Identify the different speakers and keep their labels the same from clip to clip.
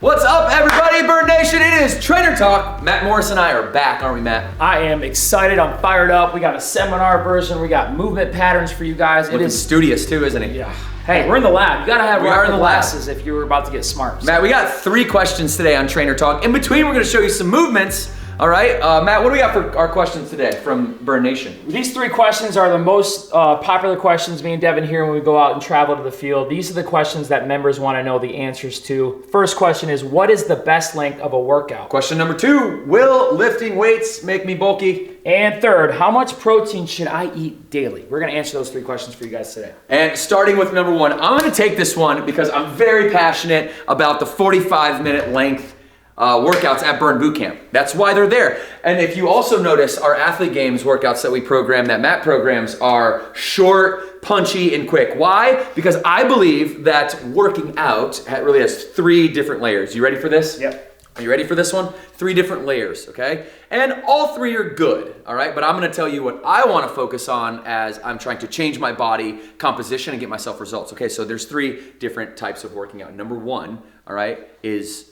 Speaker 1: What's up, everybody? Bird Nation, it is Trainer Talk. Matt Morris and I are back, aren't we, Matt?
Speaker 2: I am excited. I'm fired up. We got a seminar version. We got movement patterns for you guys.
Speaker 1: Looking studious too, isn't it?
Speaker 2: Yeah. Hey, we're in the lab. You gotta have the glasses if you were about to get smart.
Speaker 1: Matt, we got 3 questions today on Trainer Talk. In between, we're gonna show you some movements. All right, Matt, what do we got for our questions today from Bird Nation?
Speaker 2: These 3 questions are the most popular questions me and Devin hear when we go out and travel to the field. These are the questions that members want to know the answers to. First question is, what is the best length of a workout?
Speaker 1: Question number 2, will lifting weights make me bulky?
Speaker 2: And third, how much protein should I eat daily? We're gonna answer those 3 questions for you guys today.
Speaker 1: And starting with number 1, I'm gonna take this one because I'm very passionate about the 45-minute length workouts at Burn Boot Camp. That's why they're there. And if you also notice, our Athlete Games workouts that we program, that Matt programs, are short, punchy, and quick. Why? Because I believe that working out really has 3 different layers. You ready for this?
Speaker 2: Yep.
Speaker 1: Are you ready for this one? 3 different layers, okay? And all 3 are good, all right? But I'm gonna tell you what I wanna focus on as I'm trying to change my body composition and get myself results, okay? So there's 3 different types of working out. Number 1, all right, is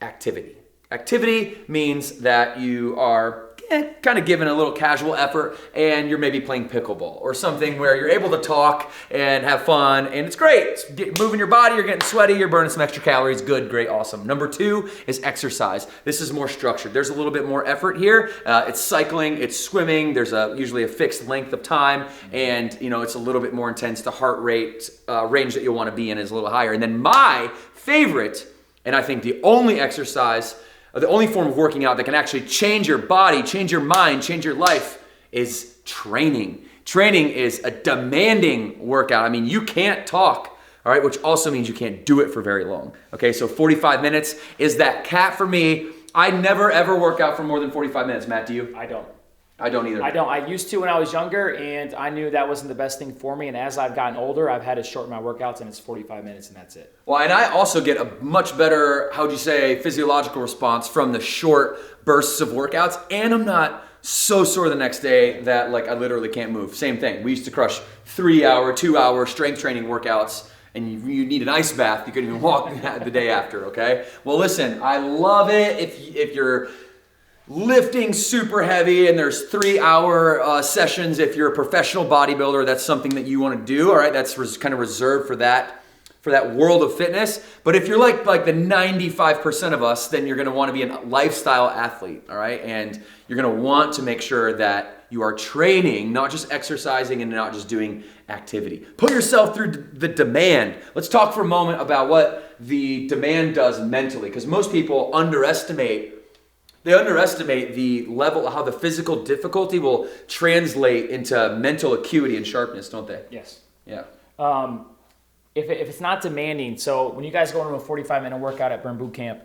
Speaker 1: activity. Activity means that you are kind of giving a little casual effort and you're maybe playing pickleball or something where you're able to talk and have fun and it's great. It's moving your body, you're getting sweaty, you're burning some extra calories. Good, great, awesome. Number 2 is exercise. This is more structured. There's a little bit more effort here. It's cycling, it's swimming. There's usually a fixed length of time and it's a little bit more intense. The heart rate range that you'll want to be in is a little higher. And then my favorite, and I think the only exercise, the only form of working out that can actually change your body, change your mind, change your life is training. Training is a demanding workout. I mean, you can't talk, all right, which also means you can't do it for very long. Okay, so 45 minutes is that cap for me. I never ever work out for more than 45 minutes. Matt, do you?
Speaker 2: I don't.
Speaker 1: I don't either.
Speaker 2: I don't. I used to when I was younger, and I knew that wasn't the best thing for me. And as I've gotten older, I've had to shorten my workouts, and it's 45 minutes, and that's it.
Speaker 1: Well, and I also get a much better, how'd you say, physiological response from the short bursts of workouts, and I'm not so sore the next day that I literally can't move. Same thing. We used to crush 3-hour, 2-hour strength training workouts, and you need an ice bath. You couldn't even walk the day after. Okay. Well, listen, I love it if you're lifting super heavy and there's 3-hour sessions. If you're a professional bodybuilder, that's something that you want to do. All right, that's kind of reserved for that world of fitness. But if you're like the 95% of us, then you're going to want to be a lifestyle athlete. All right, and you're going to want to make sure that you are training, not just exercising and not just doing activity. Put yourself through the demand. Let's talk for a moment about what the demand does mentally, because most people underestimate the level, how the physical difficulty will translate into mental acuity and sharpness, don't they?
Speaker 2: Yes.
Speaker 1: Yeah.
Speaker 2: If it's not demanding, so when you guys go into a 45-minute workout at Burn Boot Camp,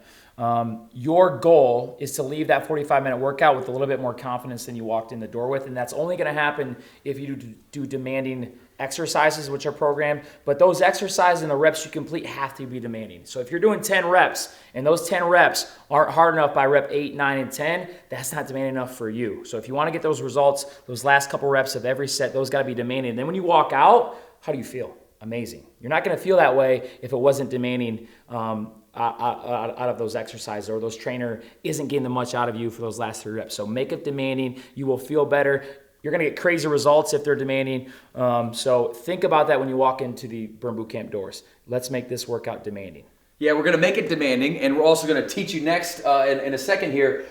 Speaker 2: your goal is to leave that 45-minute workout with a little bit more confidence than you walked in the door with, and that's only going to happen if you do demanding exercises, which are programmed, but those exercises and the reps you complete have to be demanding. So if you're doing 10 reps and those 10 reps aren't hard enough by rep 8, 9, and 10, that's not demanding enough for you. So if you want to get those results, those last couple reps of every set, those got to be demanding. And then when you walk out, how do you feel? Amazing. You're not going to feel that way if it wasn't demanding out of those exercises, or those trainer isn't getting the much out of you for those last 3 reps. So make it demanding. You will feel better. You're going to get crazy results if they're demanding. So think about that when you walk into the Burn Boot Camp doors. Let's make this workout demanding.
Speaker 1: Yeah, we're going to make it demanding, and we're also going to teach you next in a second here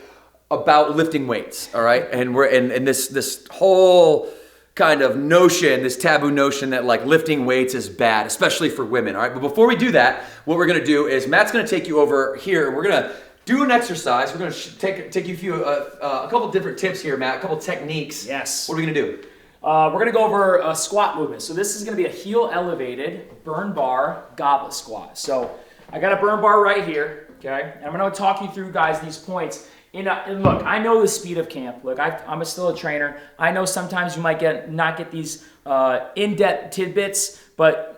Speaker 1: about lifting weights, all right? And we're in this whole kind of notion, this taboo notion that lifting weights is bad, especially for women, all right? But before we do that, what we're going to do is Matt's going to take you over here, and we're going to do an exercise. We're going to take you through a couple different tips here, Matt, a couple techniques.
Speaker 2: Yes.
Speaker 1: What are we going to do?
Speaker 2: We're going to go over a squat movement. So this is going to be a heel elevated burn bar goblet squat. So I got a burn bar right here, okay? And I'm going to talk you through, guys, these points. And look, I know the speed of camp. Look, I'm still a trainer. I know sometimes you might not get these in-depth tidbits, but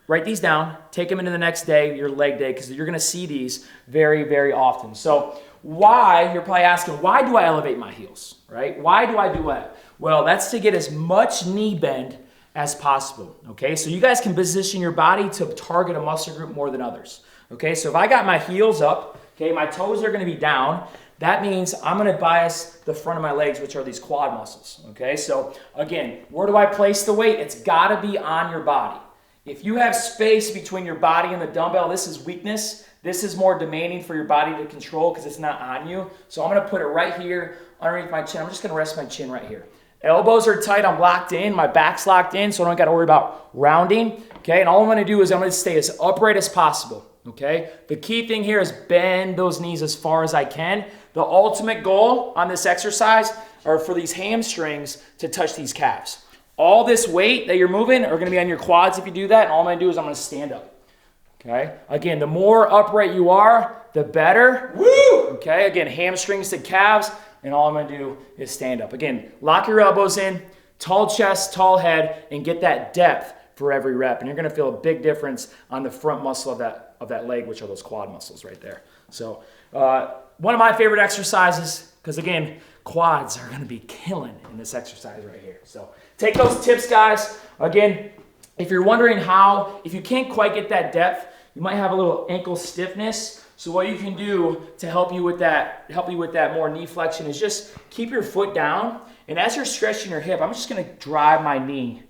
Speaker 2: write these down, take them into the next day, your leg day, because you're going to see these very, very often. So why, you're probably asking, why do I elevate my heels, right? Why do I do that? Well, that's to get as much knee bend as possible, okay? So you guys can position your body to target a muscle group more than others. Okay, so if I got my heels up, okay, my toes are gonna be down, that means I'm gonna bias the front of my legs, which are these quad muscles, okay? So again, where do I place the weight? It's gotta be on your body. If you have space between your body and the dumbbell, this is weakness. This is more demanding for your body to control because it's not on you. So I'm gonna put it right here underneath my chin. I'm just gonna rest my chin right here. Elbows are tight, I'm locked in, my back's locked in, so I don't gotta worry about rounding, okay? And all I'm gonna do is I'm gonna stay as upright as possible, okay? The key thing here is bend those knees as far as I can. The ultimate goal on this exercise are for these hamstrings to touch these calves. All this weight that you're moving are gonna be on your quads if you do that, and all I'm gonna do is I'm gonna stand up, okay? Again, the more upright you are, the better. Woo! Okay, again, hamstrings to calves, and all I'm gonna do is stand up. Again, lock your elbows in, tall chest, tall head, and get that depth for every rep. And you're gonna feel a big difference on the front muscle of that leg, which are those quad muscles right there. So one of my favorite exercises, because again, quads are gonna be killing in this exercise right here. So take those tips, guys. Again, if you're wondering if you can't quite get that depth, you might have a little ankle stiffness. So what you can do to help you with that more knee flexion is just keep your foot down. And as you're stretching your hip, I'm just gonna drive my knee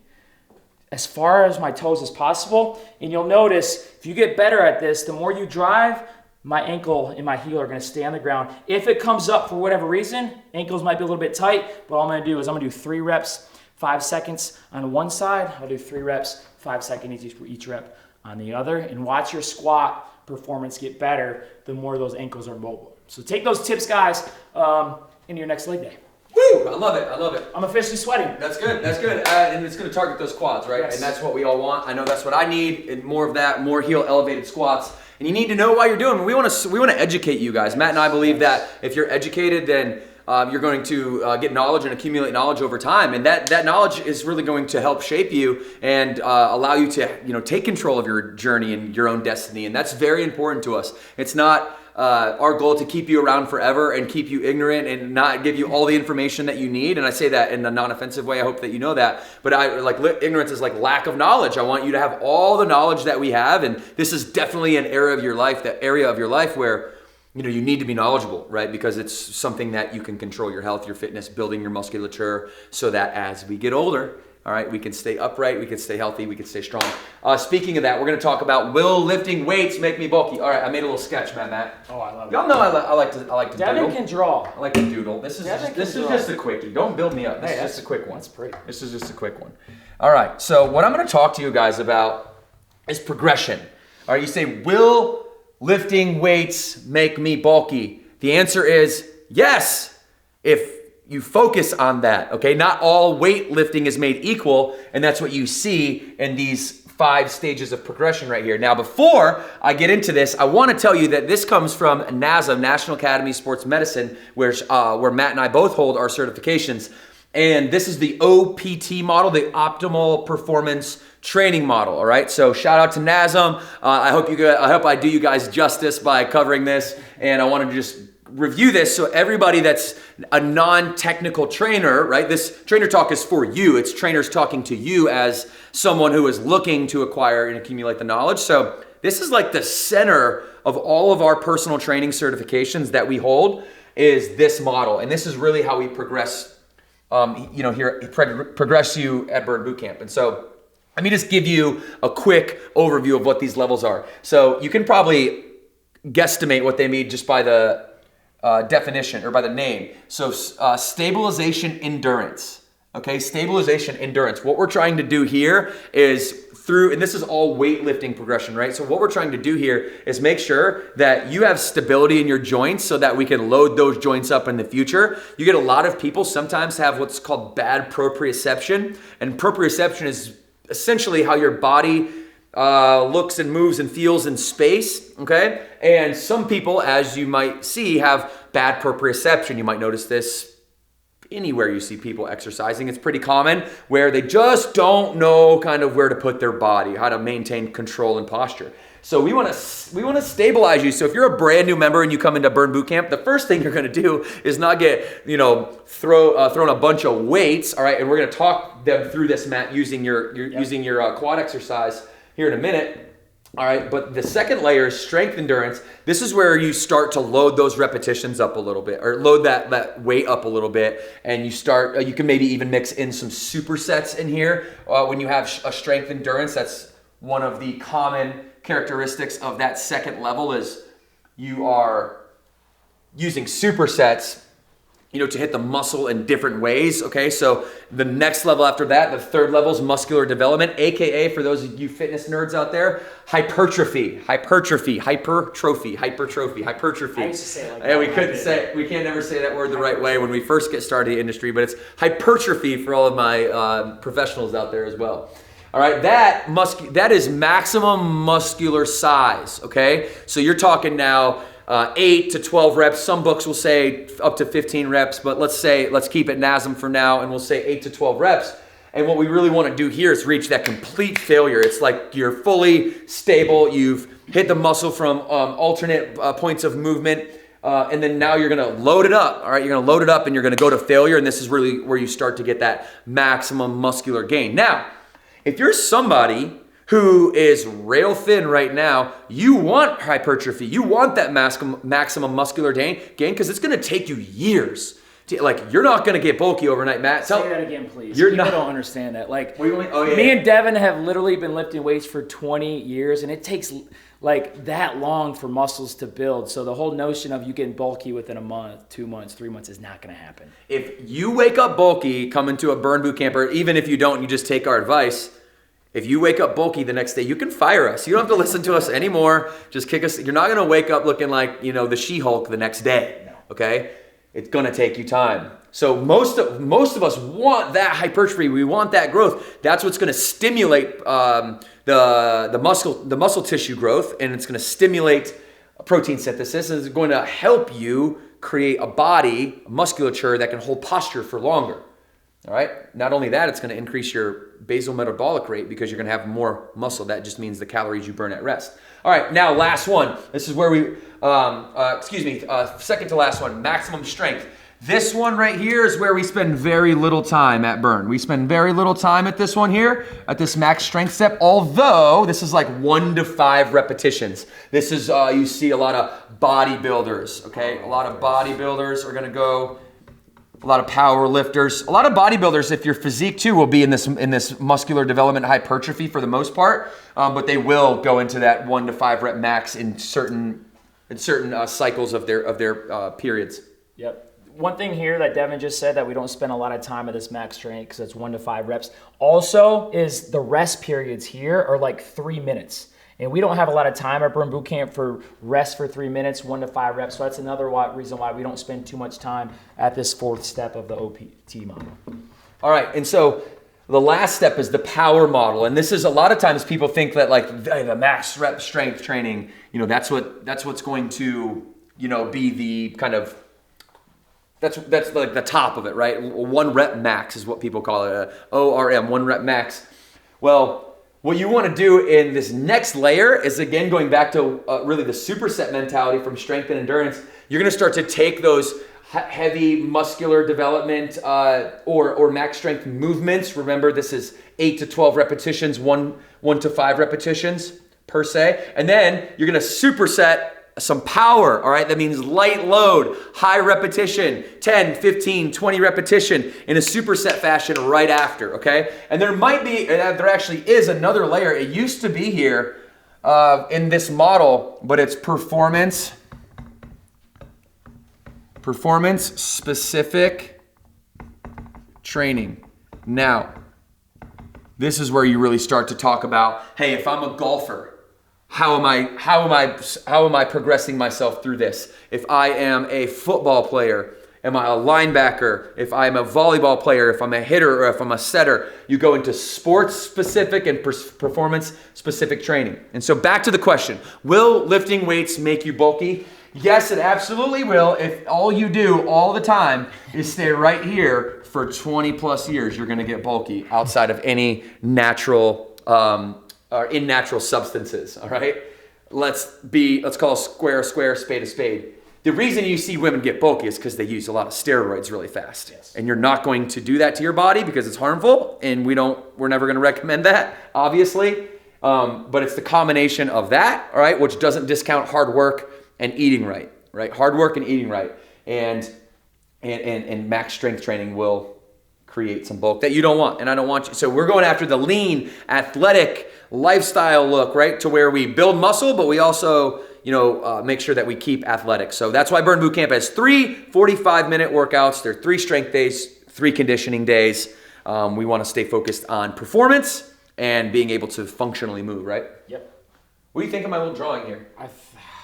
Speaker 2: as far as my toes as possible. And you'll notice if you get better at this, the more you drive, my ankle and my heel are gonna stay on the ground. If it comes up for whatever reason, ankles might be a little bit tight, but all I'm gonna do is I'm gonna do 3 reps, 5 seconds on one side. I'll do 3 reps, 5 seconds each rep on the other. And watch your squat performance get better the more those ankles are mobile. So take those tips, guys, into your next leg day.
Speaker 1: Woo! I love it. I love it.
Speaker 2: I'm officially sweating.
Speaker 1: That's good. That's good. And it's going to target those quads, right?
Speaker 2: Yes.
Speaker 1: And that's what we all want. I know that's what I need. And more of that, more heel elevated squats. And you need to know why you're doing. We want to educate you guys. Matt and I believe that if you're educated, then you're going to get knowledge and accumulate knowledge over time, and that knowledge is really going to help shape you and allow you to take control of your journey and your own destiny, and that's very important to us. It's not our goal to keep you around forever and keep you ignorant and not give you all the information that you need, and I say that in a non-offensive way. I hope that you know that, but ignorance is like lack of knowledge. I want you to have all the knowledge that we have, and this is definitely an area of your life where you need to be knowledgeable, right? Because it's something that you can control your health, your fitness, building your musculature, so that as we get older, all right, we can stay upright, we can stay healthy, we can stay strong. Speaking of that, we're going to talk about will lifting weights make me bulky? All right, I made a little sketch, Matt.
Speaker 2: Oh, I love it.
Speaker 1: Y'all know I like to
Speaker 2: Devin
Speaker 1: doodle.
Speaker 2: can draw.
Speaker 1: I like to doodle. This is just a quickie. Don't build me up. This is just a quick one.
Speaker 2: That's pretty.
Speaker 1: This is just a quick one. All right, so what I'm going to talk to you guys about is progression. All right, you say, will lifting weights make me bulky? The answer is yes, if you focus on that, okay? Not all weightlifting is made equal, and that's what you see in these 5 stages of progression right here. Now, before I get into this, I want to tell you that this comes from NASM, National Academy of Sports Medicine, where Matt and I both hold our certifications. And this is the OPT model, the Optimal Performance Training Model. All right, so shout out to NASM. I hope I do you guys justice by covering this, and I want to just review this so everybody that's a non-technical trainer, right? This trainer talk is for you. It's trainers talking to you as someone who is looking to acquire and accumulate the knowledge. So this is like the center of all of our personal training certifications that we hold is this model, and this is really how we progress. Progress you at Burn Bootcamp. And so let me just give you a quick overview of what these levels are. So you can probably guesstimate what they mean just by the definition or by the name. So stabilization endurance. Okay, stabilization endurance. What we're trying to do here is and this is all weightlifting progression, right? So what we're trying to do here is make sure that you have stability in your joints so that we can load those joints up in the future. You get a lot of people sometimes have what's called bad proprioception, and proprioception is essentially how your body looks and moves and feels in space, okay? And some people, as you might see, have bad proprioception. You might notice this anywhere you see people exercising. It's pretty common where they just don't know kind of where to put their body, how to maintain control and posture. So we want to stabilize you. So if you're a brand new member and you come into Burn Bootcamp, the first thing you're going to do is not get thrown a bunch of weights. All right, and we're going to talk them through this, Matt, using your quad exercise here in a minute. All right, but the second layer is strength endurance. This is where you start to load those repetitions up a little bit, or load that weight up a little bit, and you start. You can maybe even mix in some supersets in here. When you have a strength endurance, that's one of the common characteristics of that second level is you are using supersets, to hit the muscle in different ways, okay? So the next level after that, the third level is muscular development, AKA, for those of you fitness nerds out there, hypertrophy.
Speaker 2: I used to say it like that.
Speaker 1: We can't never say that word the right way when we first get started in the industry, but it's hypertrophy for all of my professionals out there as well. All right, that is maximum muscular size, okay? So you're talking now 8 to 12 reps. Some books will say up to 15 reps, but let's keep it NASM for now, and we'll say 8 to 12 reps. And what we really want to do here is reach that complete failure. It's like you're fully stable. You've hit the muscle from alternate points of movement, and then now you're going to load it up. All right, you're going to load it up, and you're going to go to failure, and this is really where you start to get that maximum muscular gain. Now, if you're somebody who is rail thin right now, you want hypertrophy. You want that maximum muscular gain because it's going to take you years. You're not going to get bulky overnight, Matt.
Speaker 2: Say that again, please. People don't understand that.
Speaker 1: Me
Speaker 2: and Devan have literally been lifting weights for 20 years, and it takes that long for muscles to build. So the whole notion of you getting bulky within a month, 2 months, 3 months is not going to happen.
Speaker 1: If you wake up bulky, come into a burn boot camp, or even if you don't, you just take our advice. If you wake up bulky the next day, you can fire us. You don't have to listen to us anymore. Just kick us. You're not going to wake up looking like, the She-Hulk the next day. No. Okay? It's going to take you time. So most of us want that hypertrophy. We want that growth. That's what's going to stimulate the muscle tissue growth, and it's going to stimulate protein synthesis, and it's going to help you create a body, a musculature that can hold posture for longer. All right. Not only that, it's going to increase your basal metabolic rate because you're going to have more muscle. That just means the calories you burn at rest. All right. Now, last one. This is where we, second to last one, maximum strength. This one right here is where we spend very little time at burn. We spend very little time at this one here, at this max strength step, although this is like 1 to 5 repetitions. This is, you see a lot of bodybuilders, okay? A lot of bodybuilders are going to go. A lot of power lifters, a lot of bodybuilders, if your physique too, will be in this muscular development hypertrophy for the most part, but they will go into that 1 to 5 rep max in certain cycles of their periods.
Speaker 2: Yep. One thing here that Devan just said that we don't spend a lot of time at this max strength because it's 1 to 5 reps. Also, is the rest periods here are like 3 minutes. And we don't have a lot of time at Burn Boot Camp for rest for 3 minutes, 1 to 5 reps. So that's another reason why we don't spend too much time at this 4th step of the OPT model.
Speaker 1: All right, and so the last step is the power model. And this is a lot of times people think that the max rep strength training, that's what's going to, be the kind of, that's like the top of it, right? 1 rep max is what people call it, ORM, 1 rep max. Well, what you want to do in this next layer is, again, going back to really the superset mentality from strength and endurance. You're going to start to take those heavy muscular development or max strength movements. Remember, this is 8 to 12 repetitions, 1 to 5 repetitions per se. And then you're going to superset some power, all right? That means light load, high repetition, 10, 15, 20 repetition in a superset fashion right after, okay? And there actually is another layer. It used to be here in this model, but it's performance specific training. Now, this is where you really start to talk about, hey, if I'm a golfer, how am I progressing myself through this? If I am a football player, am I a linebacker? If I'm a volleyball player, if I'm a hitter, or if I'm a setter, you go into sports specific and performance specific training. And so back to the question, will lifting weights make you bulky? Yes, it absolutely will. If all you do all the time is stay right here for 20 plus years, you're going to get bulky outside of any natural or in natural substances, all right? Let's call a square, spade a spade. The reason you see women get bulky is because they use a lot of steroids really fast.
Speaker 2: Yes.
Speaker 1: And you're not going to do that to your body because it's harmful, and we're never going to recommend that, obviously. But it's the combination of that, all right, which doesn't discount hard work and eating right? Hard work and eating right. And max strength training will create some bulk that you don't want, and I don't want you. So we're going after the lean, athletic lifestyle look, right? To where we build muscle, but we also, make sure that we keep athletic. So that's why Burn Boot Camp has 3 45-minute workouts. There are 3 strength days, 3 conditioning days. We want to stay focused on performance and being able to functionally move, right?
Speaker 2: Yep.
Speaker 1: What do you think of my little drawing here?
Speaker 2: I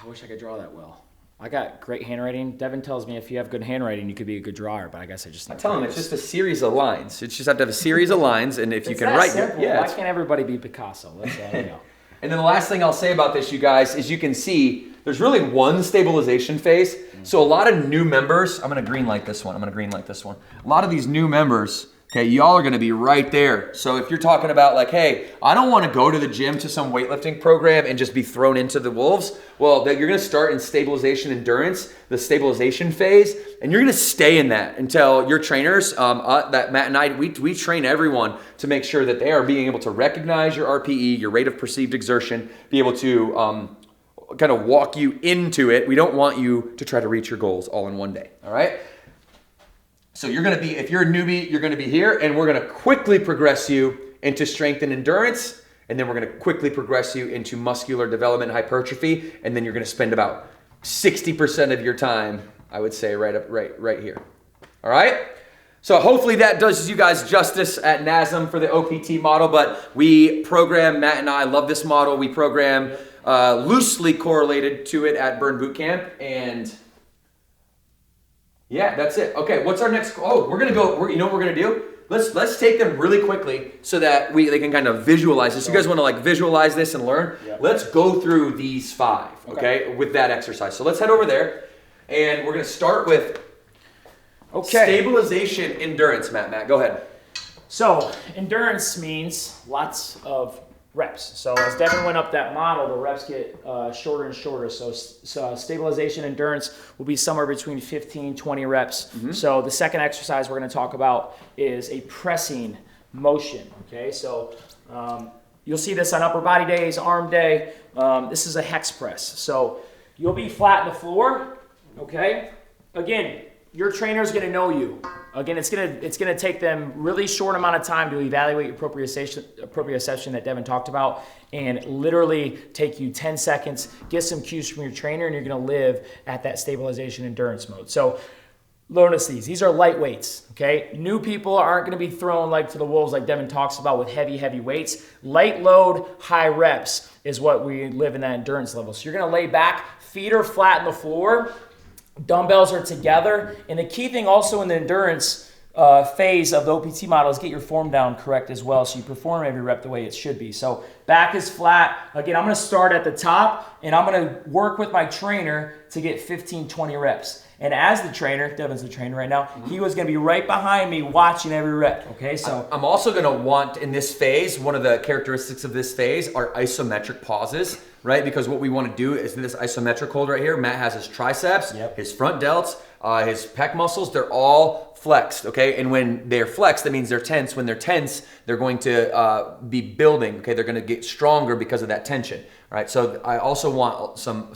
Speaker 2: wish I could draw that well. I got great handwriting. Devin tells me if you have good handwriting, you could be a good drawer, but I guess I just need to
Speaker 1: tell him it's just a series of lines. You just have to have a series of lines, and if you can write...
Speaker 2: Simple. Why can't everybody be Picasso? Let's go.
Speaker 1: And then the last thing I'll say about this, you guys, is you can see there's really one stabilization phase. So a lot of new members, I'm going to green light this one. A lot of these new members, okay, y'all are going to be right there. So if you're talking about like, hey, I don't want to go to the gym to some weightlifting program and just be thrown into the wolves. Well, you're going to start in stabilization endurance, the stabilization phase, and you're going to stay in that until your trainers, that Matt and I, we train everyone to make sure that they are being able to recognize your RPE, your rate of perceived exertion, be able to kind of walk you into it. We don't want you to try to reach your goals all in one day, all right? So you're going to be, if you're a newbie, you're going to be here, and we're going to quickly progress you into strength and endurance, and then we're going to quickly progress you into muscular development and hypertrophy, and then you're going to spend about 60% of your time, I would say, right here. All right? So hopefully that does you guys justice at NASM for the OPT model, but we program, Matt and I love this model. We program loosely correlated to it at Burn Boot Camp, and yeah, that's it. Okay, what's our next? Oh, we're gonna go. You know what we're gonna do? Let's take them really quickly so that they can kind of visualize this. You guys want to like visualize this and learn? Yeah. Let's go through these 5, okay, with that exercise. So let's head over there, and we're gonna start with stabilization endurance. Matt, go ahead.
Speaker 2: So endurance means lots of reps. So as Devin went up that model, the reps get shorter and shorter. So stabilization endurance will be somewhere between 15, 20 reps. Mm-hmm. So the second exercise we're going to talk about is a pressing motion. Okay, so you'll see this on upper body days, arm day. This is a hex press. So you'll be flat on the floor. Okay, again, your trainer is going to know you. Again, it's gonna take them really short amount of time to evaluate your proprioception that Devin talked about, and literally take you 10 seconds, get some cues from your trainer, and you're gonna live at that stabilization endurance mode. So notice these are light weights, okay? New people aren't gonna be thrown like to the wolves like Devin talks about with heavy weights. Light load, high reps is what we live in that endurance level. So you're gonna lay back, feet are flat on the floor, dumbbells are together, and the key thing also in the endurance phase of the OPT model is get your form down correct as well, so you perform every rep the way it should be. So back is flat. Again, I'm going to start at the top, and I'm going to work with my trainer to get 15, 20 reps. And as the trainer, Devin's the trainer right now, he was going to be right behind me watching every rep, okay? So
Speaker 1: I'm also going to want, in this phase, one of the characteristics of this phase are isometric pauses, right? Because what we want to do is this isometric hold right here. Matt has his triceps, his front delts, his pec muscles, they're all flexed, okay? And when they're flexed, that means they're tense. When they're tense, they're going to be building, okay? They're going to get stronger because of that tension, right? So I also want some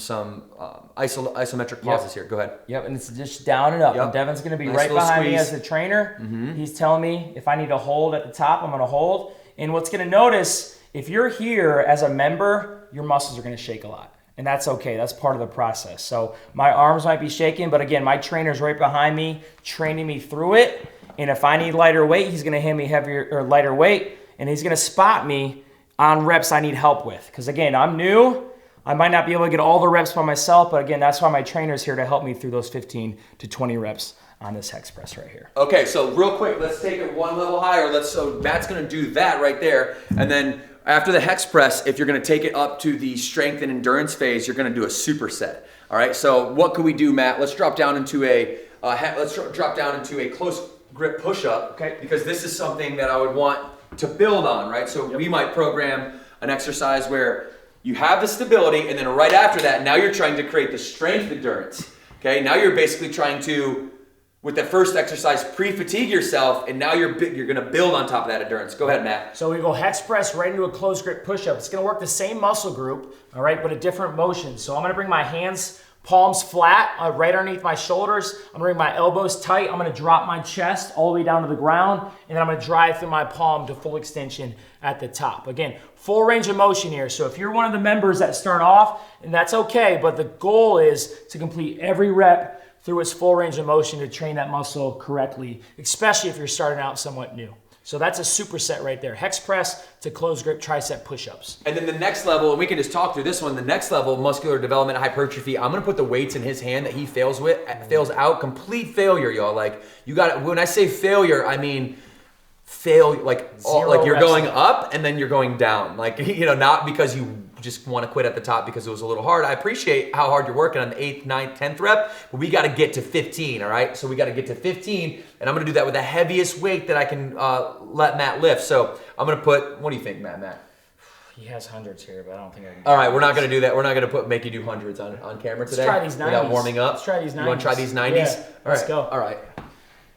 Speaker 1: isometric pauses here. Go ahead.
Speaker 2: Yep, and it's just down and up. And Devin's going to be right behind me as the trainer. Mm-hmm. He's telling me if I need to hold at the top, I'm going to hold. And what's going to notice, if you're here as a member, your muscles are going to shake a lot. And that's okay. That's part of the process. So my arms might be shaking, but again, my trainer's right behind me, training me through it. And if I need lighter weight, he's going to hand me heavier or lighter weight, and he's going to spot me on reps I need help with. Because again, I'm new. I might not be able to get all the reps by myself, but again, that's why my trainer's here to help me through those 15 to 20 reps on this hex press right here.
Speaker 1: Okay, so real quick, let's take it one level higher. So Matt's going to do that right there, and then after the hex press, if you're going to take it up to the strength and endurance phase, you're going to do a superset. All right. So what could we do, Matt? Let's drop down into a close grip push-up.
Speaker 2: Okay.
Speaker 1: Because this is something that I would want to build on, right? So we might program an exercise where you have the stability, and then right after that, now you're trying to create the strength endurance. Okay. Now you're basically trying to with that first exercise, pre-fatigue yourself, and now you're gonna build on top of that endurance. Go ahead, Matt.
Speaker 2: So we go hex press right into a closed grip push-up. It's gonna work the same muscle group, all right, but a different motion. So I'm gonna bring my hands, palms flat, right underneath my shoulders. I'm gonna bring my elbows tight. I'm gonna drop my chest all the way down to the ground, and then I'm gonna drive through my palm to full extension at the top. Again, full range of motion here. So if you're one of the members that start off, and that's okay, but the goal is to complete every rep through its full range of motion to train that muscle correctly, especially if you're starting out somewhat new. So that's a superset right there. Hex press to closed grip tricep push-ups.
Speaker 1: And then the next level, and we can just talk through this one, the next level, muscular development, hypertrophy, I'm gonna put the weights in his hand that he fails out, complete failure, y'all. Like, you got, when I say failure, I mean, like you're going up and then you're going down. Like, not because you just want to quit at the top because it was a little hard. I appreciate how hard you're working on the 8th, 9th, 10th rep, but we got to get to 15, all right? So we got to get to 15, and I'm going to do that with the heaviest weight that I can let Matt lift. So I'm going to put, what do you think, Matt?
Speaker 2: He has hundreds here, but I don't think I can.
Speaker 1: All right, we're not going to do that. We're not going to make you do hundreds on camera today.
Speaker 2: Let's try these 90s.
Speaker 1: Without warming up.
Speaker 2: Let's try these 90s.
Speaker 1: You want to try these 90s?
Speaker 2: Yeah, let's go.
Speaker 1: All right.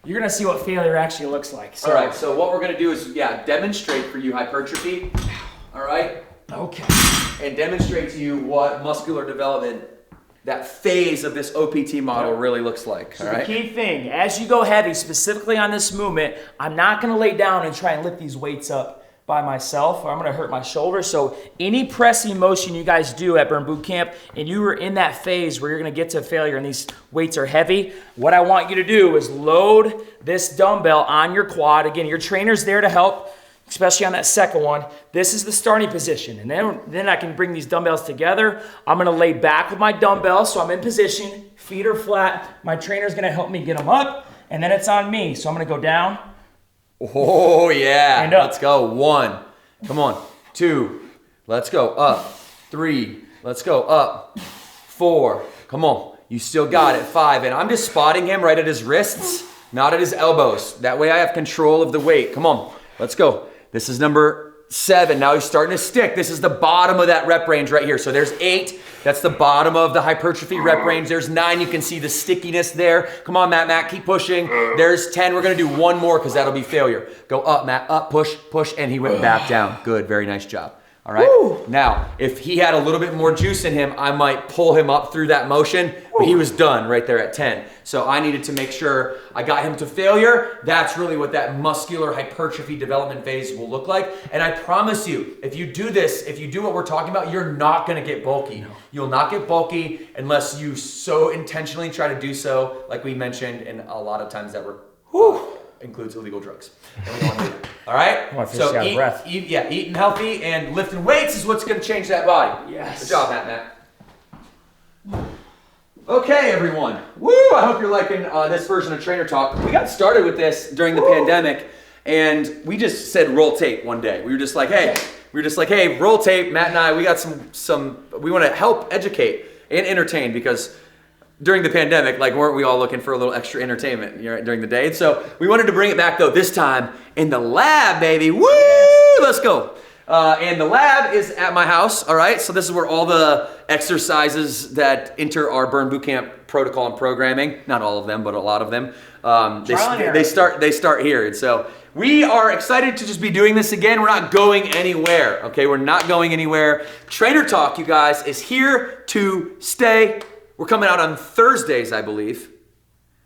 Speaker 2: You're going to see what failure actually looks like. So.
Speaker 1: All right, so what we're going to do is, demonstrate for you hypertrophy. All right?
Speaker 2: Okay.
Speaker 1: And demonstrate to you what muscular development, that phase of this OPT model really looks like.
Speaker 2: So
Speaker 1: all right?
Speaker 2: The key thing, as you go heavy, specifically on this movement, I'm not going to lay down and try and lift these weights up by myself, or I'm going to hurt my shoulder. So any pressing motion you guys do at Burn Boot Camp, and you are in that phase where you're going to get to failure and these weights are heavy, what I want you to do is load this dumbbell on your quad. Again, your trainer's there to help, especially on that second one. This is the starting position. And then I can bring these dumbbells together. I'm going to lay back with my dumbbells, so I'm in position, feet are flat. My trainer's going to help me get them up, and then it's on me. So I'm going to go down.
Speaker 1: Oh, yeah.
Speaker 2: And up.
Speaker 1: Let's go. 1. Come on. 2. Let's go. Up. 3. Let's go. Up. 4. Come on. You still got it. 5. And I'm just spotting him right at his wrists, not at his elbows. That way I have control of the weight. Come on. Let's go. This is number 7. Now he's starting to stick. This is the bottom of that rep range right here. So there's 8. That's the bottom of the hypertrophy rep range. There's 9. You can see the stickiness there. Come on, Matt. Keep pushing. There's 10. We're going to do one more because that'll be failure. Go up, Matt. Up, push. And he went back down. Good. Very nice job. All right. Woo. Now, if he had a little bit more juice in him, I might pull him up through that motion, but he was done right there at 10. So I needed to make sure I got him to failure. That's really what that muscular hypertrophy development phase will look like. And I promise you, if you do this, if you do what we're talking about, you're not going to get bulky. No. You'll not get bulky unless you so intentionally try to do so, like we mentioned, and a lot of times that includes illegal drugs. And we don't want to do that. All right? So eating healthy and lifting weights is what's going to change that body.
Speaker 2: Yes.
Speaker 1: Good job, Matt. Okay, everyone. Woo! I hope you're liking this version of Trainer Talk. We got started with this during the pandemic, and we just said roll tape one day. We were just like, hey, roll tape. Matt and I, we got some. We want to help educate and entertain because during the pandemic, weren't we all looking for a little extra entertainment during the day? So we wanted to bring it back, though, this time in the lab, baby. Woo! Let's go. And the lab is at my house, all right? So this is where all the exercises that enter our Burn Bootcamp protocol and programming, not all of them, but a lot of them, they start here. And so we are excited to just be doing this again. We're not going anywhere, okay? We're not going anywhere. Trainer Talk, you guys, is here to stay. We're coming out on Thursdays, I believe.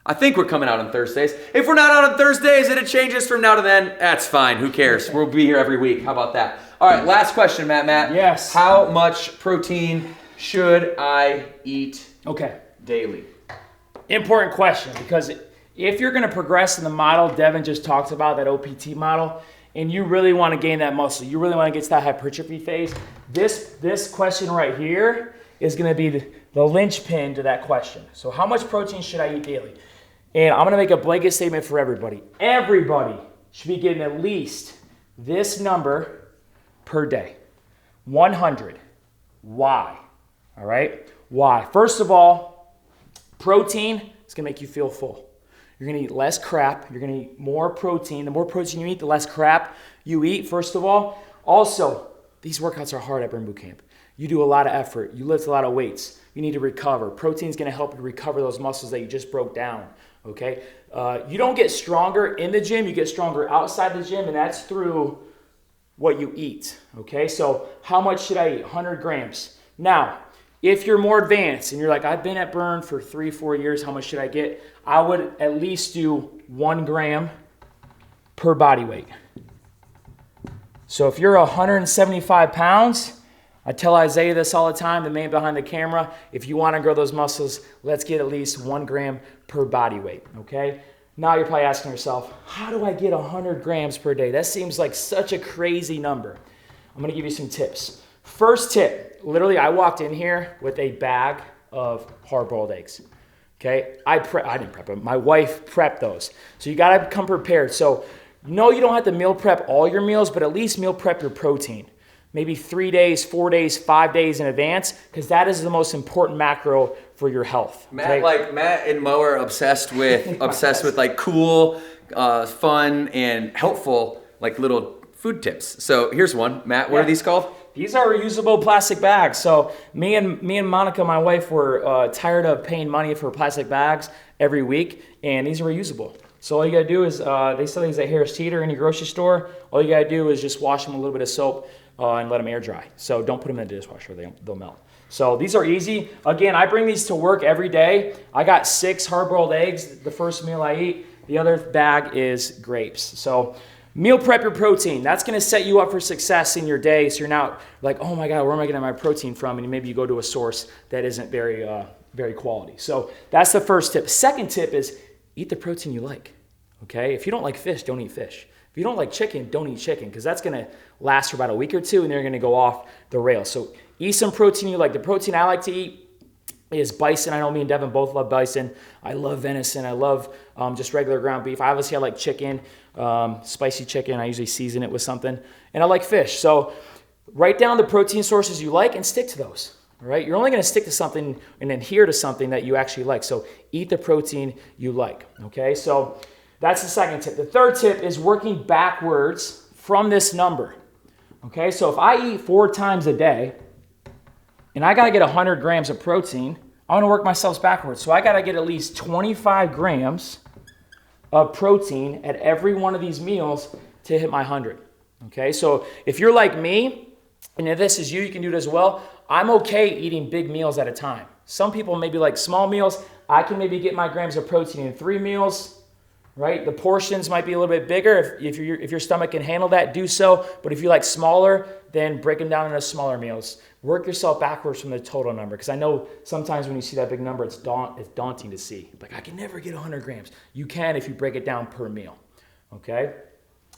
Speaker 1: I think we're coming out on Thursdays. If we're not out on Thursdays and it changes from now to then, that's fine. Who cares? We'll be here every week. How about that? All right, last question, Matt.
Speaker 2: Yes.
Speaker 1: How much protein should I eat daily?
Speaker 2: Important question, because if you're going to progress in the model Devan just talked about, that OPT model, and you really want to gain that muscle, you really want to get to that hypertrophy phase, this question right here is going to be the linchpin to that question. So how much protein should I eat daily? And I'm going to make a blanket statement for everybody. Everybody should be getting at least this number per day. 100. Why? All right? Why? First of all, protein is going to make you feel full. You're going to eat less crap. You're going to eat more protein. The more protein you eat, the less crap you eat, first of all. Also, these workouts are hard at Burn Boot Camp. You do a lot of effort. You lift a lot of weights. You need to recover. Protein's going to help you recover those muscles that you just broke down, okay? You don't get stronger in the gym. You get stronger outside the gym, and that's through what you eat, okay? So how much should I eat? 100 grams. Now, if you're more advanced and you're like, I've been at Burn for 3-4 years, how much should I get? I would at least do 1 gram per body weight. So if you're 175 pounds, I tell Isaiah this all the time, the man behind the camera, if you want to grow those muscles, let's get at least 1 gram per body weight, okay? Now you're probably asking yourself, how do I get 100 grams per day? That seems like such a crazy number. I'm going to give you some tips. First tip, literally I walked in here with a bag of hard-boiled eggs, okay? I didn't prep them. My wife prepped those. So you got to come prepared. So no, you don't have to meal prep all your meals, but at least meal prep your protein. Maybe 3 days, 4 days, 5 days in advance, because that is the most important macro for your health. Okay?
Speaker 1: Matt and Mo are obsessed with like cool, fun, and helpful like little food tips. So here's one. Matt, what are these called?
Speaker 2: These are reusable plastic bags. So me and Monica, my wife, were tired of paying money for plastic bags every week, and these are reusable. So all you gotta do is, they sell these at Harris Teeter in your grocery store. All you gotta do is just wash them with a little bit of soap and let them air dry. So don't put them in the dishwasher, they'll melt. So these are easy. Again, I bring these to work every day. I got 6 hard-boiled eggs, the first meal I eat. The other bag is grapes. So meal prep your protein. That's gonna set you up for success in your day. So you're not like, oh my God, where am I getting my protein from? And maybe you go to a source that isn't very quality. So that's the first tip. Second tip is eat the protein you like, okay? If you don't like fish, don't eat fish. If you don't like chicken, don't eat chicken, because that's gonna last for about a week or two and they're gonna go off the rails. So eat some protein you like. The protein I like to eat is bison. I know me and Devin both love bison. I love venison. I love just regular ground beef. Obviously I like chicken, spicy chicken. I usually season it with something. And I like fish. So write down the protein sources you like and stick to those. All right? You're only gonna stick to something and adhere to something that you actually like. So eat the protein you like, okay? So that's the second tip. The third tip is working backwards from this number. Okay, so if I eat 4 times a day and I gotta get 100 grams of protein, I wanna work myself backwards. So I gotta get at least 25 grams of protein at every one of these meals to hit my 100. Okay, so if you're like me, and if this is you, you can do it as well. I'm okay eating big meals at a time. Some people maybe like small meals. I can maybe get my grams of protein in 3 meals. Right? The portions might be a little bit bigger. If your stomach can handle that, do so. But if you like smaller, then break them down into smaller meals. Work yourself backwards from the total number. Because I know sometimes when you see that big number, it's daunting to see. Like, I can never get 100 grams. You can if you break it down per meal. Okay?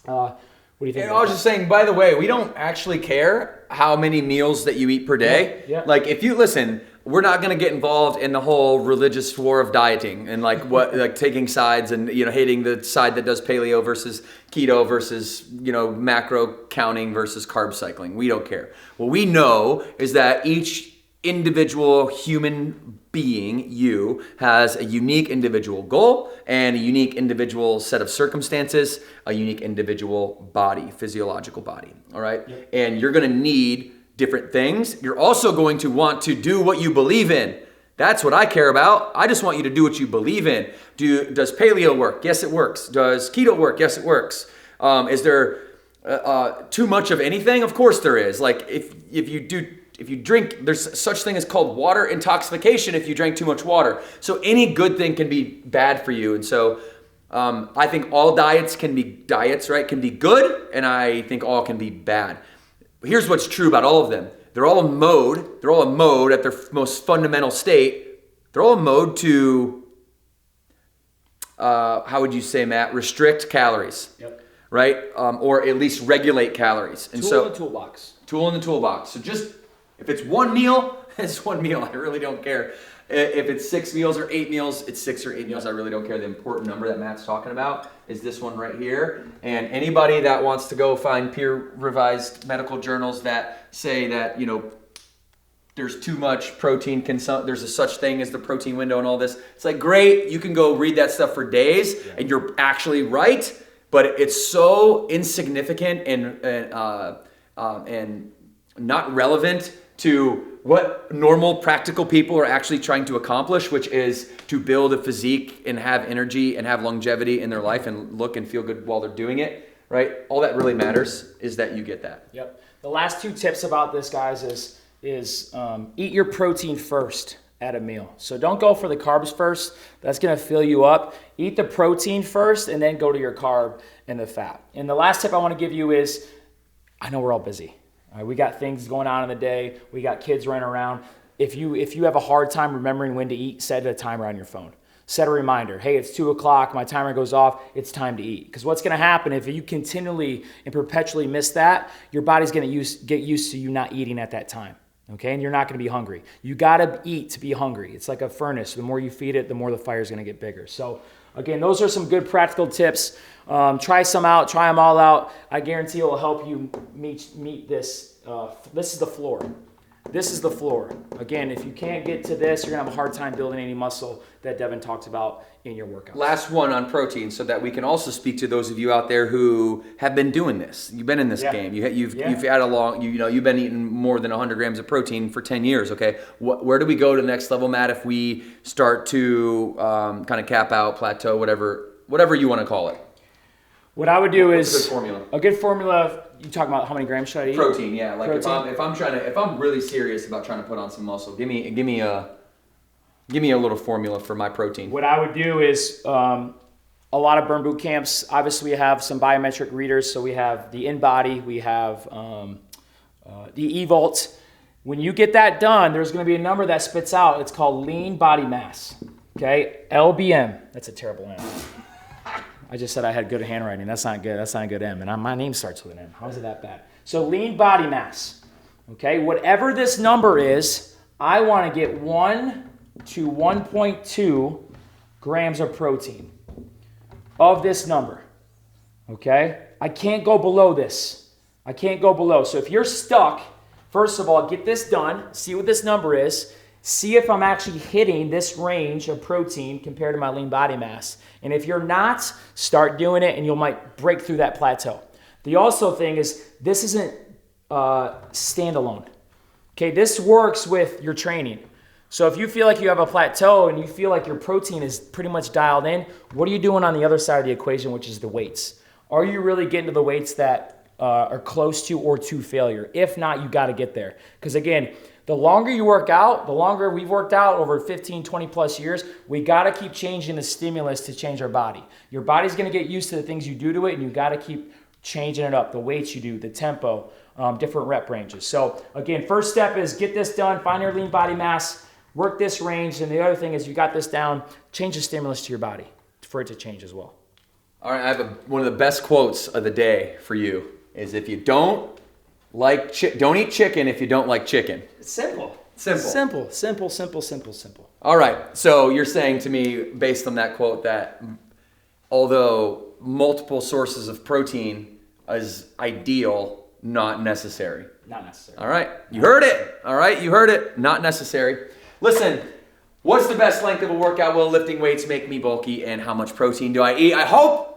Speaker 2: What do you think?
Speaker 1: And I was just saying, by the way, we don't actually care how many meals that you eat per day.
Speaker 2: Yeah.
Speaker 1: Like, if you listen, we're not going to get involved in the whole religious war of dieting and like taking sides and, hating the side that does paleo versus keto versus, macro counting versus carb cycling. We don't care. What we know is that each individual human being, you, has a unique individual goal and a unique individual set of circumstances, a unique individual body, physiological body. All right. Yep. And you're going to need different things. You're also going to want to do what you believe in. That's what I care about. I just want you to do what you believe in. Does paleo work? Yes, it works. Does keto work? Yes, it works. Is there too much of anything? Of course there is. Like if you drink, there's such thing as called water intoxication if you drank too much water. So any good thing can be bad for you. And so I think all diets can be diets, right? Can be good, and I think all can be bad. Here's what's true about all of them. They're all a mode. They're all a mode at their most fundamental state. They're all a mode to, how would you say, Matt? Restrict calories. Yep. Right? Or at least regulate calories. And
Speaker 2: tool in the toolbox.
Speaker 1: Tool in the toolbox. So just, if it's one meal, it's one meal. I really don't care. If it's 6 meals or 8 meals, it's 6 or 8 meals. I really don't care. The important number that Matt's talking about is this one right here. And anybody that wants to go find peer-revised medical journals that say that, there's too much protein there's a such thing as the protein window and all this. It's like, great, you can go read that stuff for days, and you're actually right, but it's so insignificant and not relevant to what normal practical people are actually trying to accomplish, which is to build a physique and have energy and have longevity in their life and look and feel good while they're doing it, right? All that really matters is that you get that.
Speaker 2: Yep. The last 2 tips about this, guys, is eat your protein first at a meal. So don't go for the carbs first. That's going to fill you up. Eat the protein first and then go to your carb and the fat. And the last tip I want to give you is, I know we're all busy. All right, we got things going on in the day. We got kids running around. If you have a hard time remembering when to eat, set a timer on your phone. Set a reminder. Hey, it's 2 o'clock. My timer goes off. It's time to eat. Because what's going to happen if you continually and perpetually miss that, your body's going to get used to you not eating at that time. Okay, and you're not going to be hungry. You got to eat to be hungry. It's like a furnace. The more you feed it, the more the fire's going to get bigger. So again, those are some good practical tips. Try some out. Try them all out. I guarantee it will help you meet this. This is the floor. This is the floor. Again, if you can't get to this, you're going to have a hard time building any muscle that Devan talked about in your workout.
Speaker 1: Last one on protein, so that we can also speak to those of you out there who have been doing this. You've been in this game. You've had a long, you've been eating more than 100 grams of protein for 10 years, okay? Where do we go to the next level, Matt, if we start to kind of cap out, plateau, whatever you want to call it?
Speaker 2: What I would do
Speaker 1: What's
Speaker 2: is
Speaker 1: a good formula.
Speaker 2: You talking about how many grams should I eat?
Speaker 1: Protein, yeah. Like
Speaker 2: Protein.
Speaker 1: if I'm really serious about trying to put on some muscle, give me a little formula for my protein.
Speaker 2: What I would do is a lot of burn boot camps. Obviously, we have some biometric readers. So we have the InBody, we have the eVault. When you get that done, there's going to be a number that spits out. It's called lean body mass. Okay, LBM. That's a terrible name. I just said I had good handwriting. That's not good. That's not a good M. And my name starts with an M. How is it that bad? So lean body mass. Okay, whatever this number is, I want to get 1 to 1.2 grams of protein of this number. Okay, I can't go below this. I can't go below. So if you're stuck, first of all, get this done. See what this number is. See if I'm actually hitting this range of protein compared to my lean body mass. And if you're not, start doing it and you might break through that plateau. The also thing is this isn't standalone. Okay, this works with your training. So if you feel like you have a plateau and you feel like your protein is pretty much dialed in, what are you doing on the other side of the equation, which is the weights? Are you really getting to the weights that are close to or to failure? If not, you got to get there. Because again, the longer you work out, the longer we've worked out over 15, 20 plus years, we got to keep changing the stimulus to change our body. Your body's going to get used to the things you do to it, and you got to keep changing it up, the weights you do, the tempo, different rep ranges. So again, first step is get this done, find your lean body mass, work this range, and the other thing is you got this down, change the stimulus to your body for it to change as well.
Speaker 1: All right, I have one of the best quotes of the day for you is if you don't eat chicken if you don't like chicken.
Speaker 2: It's simple. Simple.
Speaker 1: All right, so you're saying to me, based on that quote, that although multiple sources of protein is ideal, not necessary.
Speaker 2: Not necessary.
Speaker 1: All right, you heard it. All right, you heard it. Not necessary. Listen, what's the best length of a workout? Will lifting weights make me bulky, and how much protein do I eat? I hope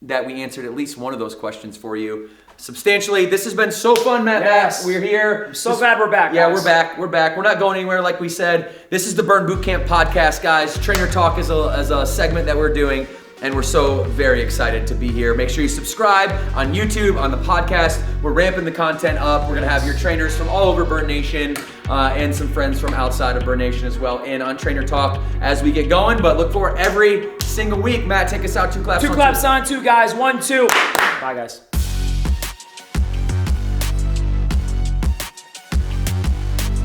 Speaker 1: that we answered at least one of those questions for you substantially. This has been so fun, Matt.
Speaker 2: Yes.
Speaker 1: We're here.
Speaker 2: I'm so glad we're back,
Speaker 1: Yeah,
Speaker 2: guys.
Speaker 1: we're back. We're not going anywhere, like we said. This is the Burn Boot Camp podcast, guys. Trainer Talk is a segment that we're doing, and we're so very excited to be here. Make sure you subscribe on YouTube, on the podcast. We're ramping the content up. We're going to have your trainers from all over Burn Nation and some friends from outside of Burn Nation as well in on Trainer Talk as we get going. But look for every single week. Matt, take us out. 2 claps on 2.
Speaker 2: 2 claps on 2, guys. 1, 2. Bye, guys.